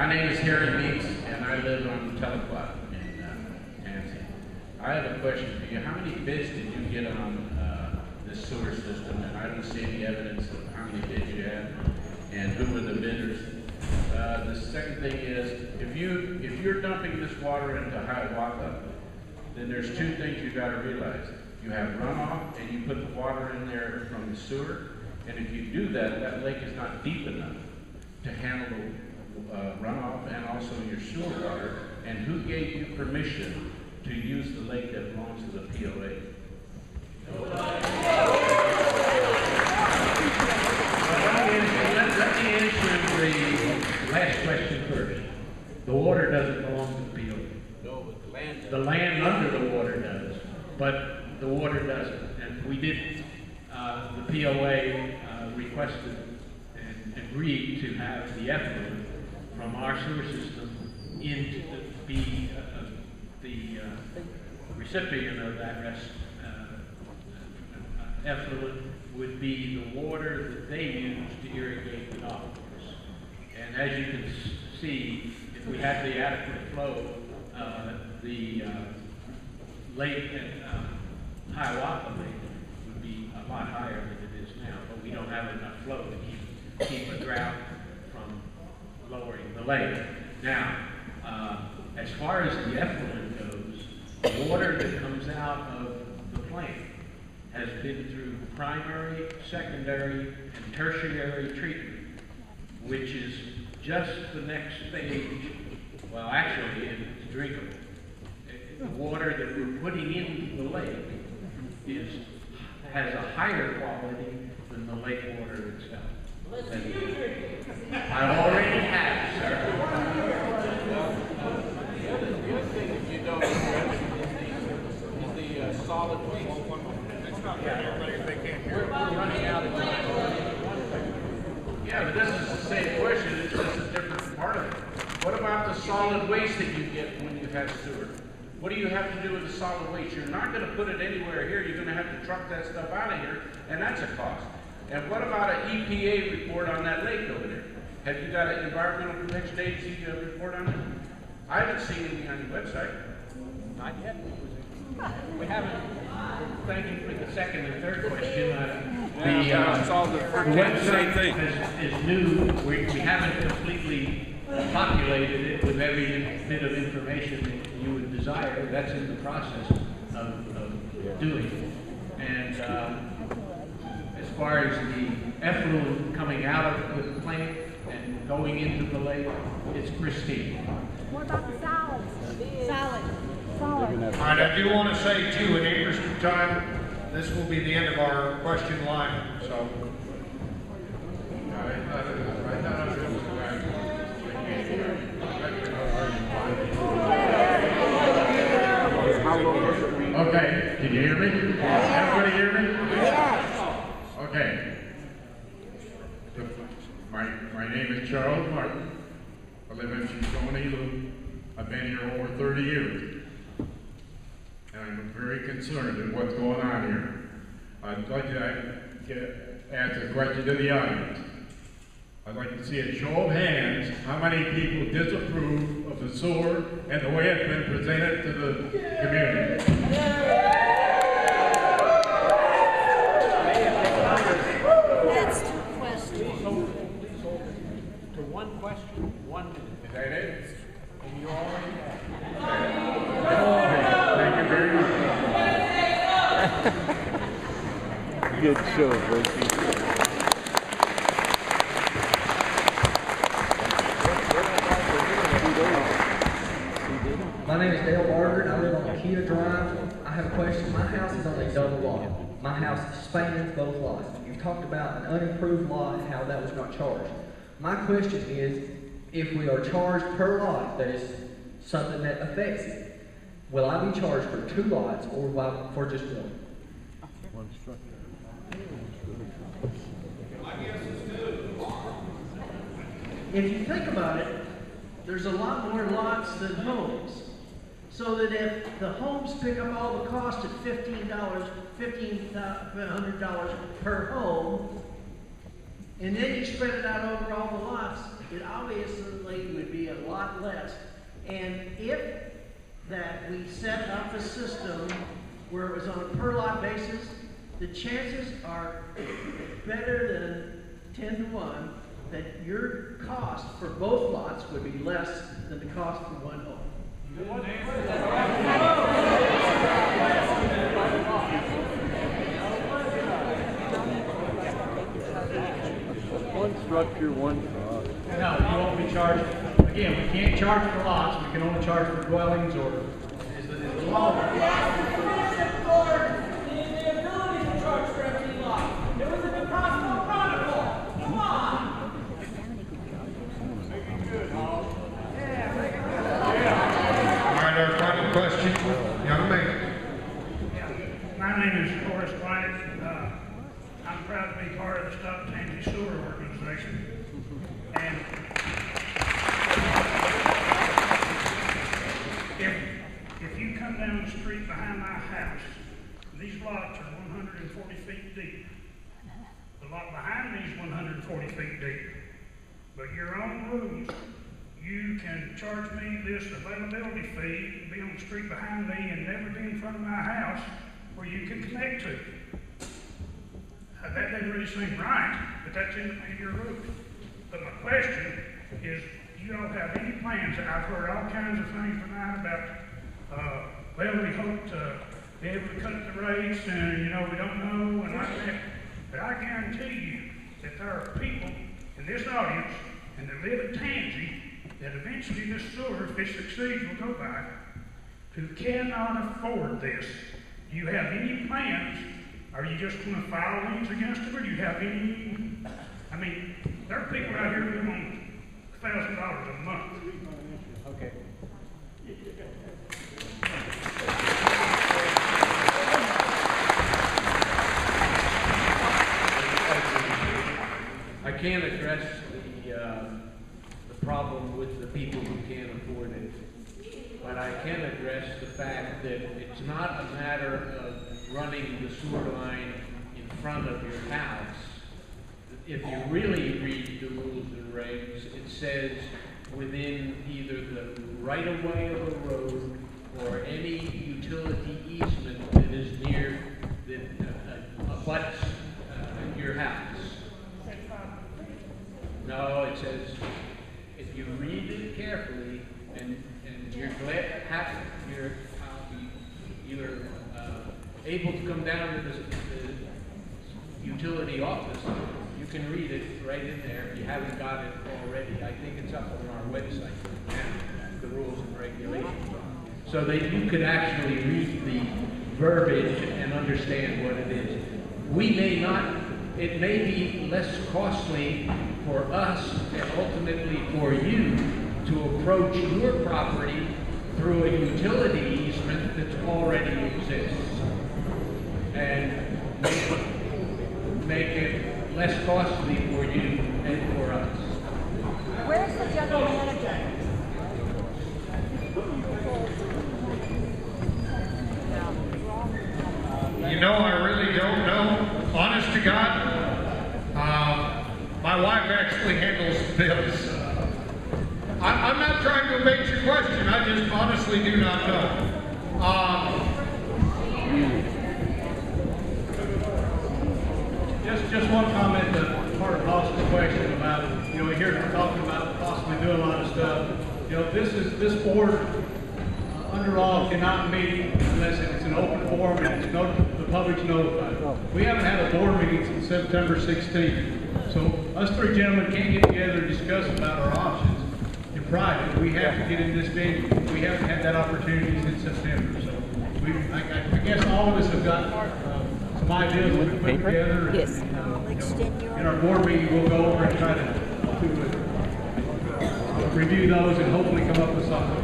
My name is Harry Meeks, and I live on Telequat in Tansi. I have a question for you. How many bids did you get on this sewer system? And I don't see any evidence of how many bids you had, and who were the bidders. The second thing is, if you're dumping this water into Hiawatha, then there's two things you got to realize. You have runoff, and you put the water in there from the sewer, and if you do that, that lake is not deep enough to handle runoff and also your sewer water. And who gave you permission to use the lake that belongs to the POA? Let me answer the last question first. The water doesn't belong to the POA. No, but the land does. The land under the water does, but the water doesn't. And we did, the POA requested and agreed to have the effluent from our sewer system into the recipient of that effluent would be the water that they use to irrigate the golf course. And as you can see, if we had the adequate flow, the lake at Hiawatha Lake would be a lot higher than it is now, but we don't have enough flow to keep a drought from lowering the lake. Now, as far as the effluent goes, the water that comes out of the plant has been through primary, secondary, and tertiary treatment, which is just the next stage. Well, actually, it's drinkable. The water that we're putting into the lake has a higher quality than the lake water itself. I already have, sir. The other thing that you don't address is the solid waste. We're running out of time. Yeah, but this is the same question. It's just a different part of it. What about the solid waste that you get when you have sewer? What do you have to do with the solid waste? You're not going to put it anywhere here. You're going to have to truck that stuff out of here, and that's a cost. And what about an EPA report on that lake over there? Have you got an Environmental Protection Agency report on it? I haven't seen anything on your website. Not yet. We haven't. Thank you for the second and third question. The website is new. We haven't completely populated it with every bit of information that you would desire. That's in the process of doing. And as far as the effluent coming out of the plant and going into the lake, it's pristine. What about the solids? Solid. All right, I do want to say too, in the interest of time, this will be the end of our question line. So. Okay, can you hear me? Everybody hear me? Yes. Okay. My name is Charles Martin. I live in Shoshone. I've been here over 30 years. And I'm very concerned with what's going on here. I'd like to ask a question to the audience. I'd like to see a show of hands, how many people disapprove of the sewer and the way it's been presented to the community? That's two questions. To one question, 1 minute. Is that it? And you already Thank you very much. Good show, Gracie. My name is Dale Barger, and I live on Akita Drive. I have a question. My house is on a double lot. My house spans both lots. You've talked about an unimproved lot, how that was not charged. My question is, if we are charged per lot, that is something that affects it, will I be charged for 2 lots or for just one? If you think about it, there's a lot more lots than homes. So that if the homes pick up all the cost at $1,500 per and then you spread it out over all the lots, it obviously would be a lot less. And if that we set up a system where it was on a per lot basis, the chances are better than 10 to 1 that your cost for both lots would be less than the cost for one home. One structure, one cost. No, you won't be charged. Again, we can't charge for lots. We can only charge for dwellings or is the law. All right, our final question, young man. My name is Horace White. I'm proud to be part of the Tansi Sewer Organization. And if you come down the street behind my house, these lots are 140 feet deep. The lot behind me is 140 feet deep. But your own rules, you can charge me this availability fee, be on the street behind me and never be in front of my house where you can connect to. That doesn't really seem right, but that's in your rules. But my question is, do you all have any plans? I've heard all kinds of things tonight about, well, we hope to be able to cut the rates and, you know, we don't know and like that. But I guarantee you that there are people in this audience and that live at Tansi that eventually this sewer, if it succeeds, will go by, who cannot afford this. Do you have any plans? Are you just going to file liens against them, or do you have any? I mean, there are people out here who live on $1,000 a month. Okay. I can't address the problem with the people who can't afford it, but I can address the fact that it's not a matter of running the sewer line in front of your house. If you really read the rules and regs, it says within either the right-of-way of the road or any utility easement that is near, that abuts your house. No, it says, if you read it carefully and you're either able to come down to the utility office, you can read it right in there if you haven't got it already. I think it's up on our website now, the rules and regulations, so that you could actually read the verbiage and understand what it is. We may not, it may be less costly for us and ultimately for you to approach your property through a utility easement that already exists and make it less costly for you and for us. Where's the general manager? You know, I really don't know. Honest to God, my wife actually handles bills. I'm not trying to evade your question. I just honestly do not know. Just one comment to part of Austin's question about, you know, we hear we're talking about possibly doing a lot of stuff. You know, this board, under law, cannot meet unless it's an open forum and the public's notified. We haven't had a board meeting since September 16th. So us three gentlemen can't get together and discuss about our options in private. We have to get in this venue. We haven't had that opportunity since September. So I guess all of us have got some ideas that we put together. Yes. In our board meeting, we'll go over and try to review those and hopefully come up with something.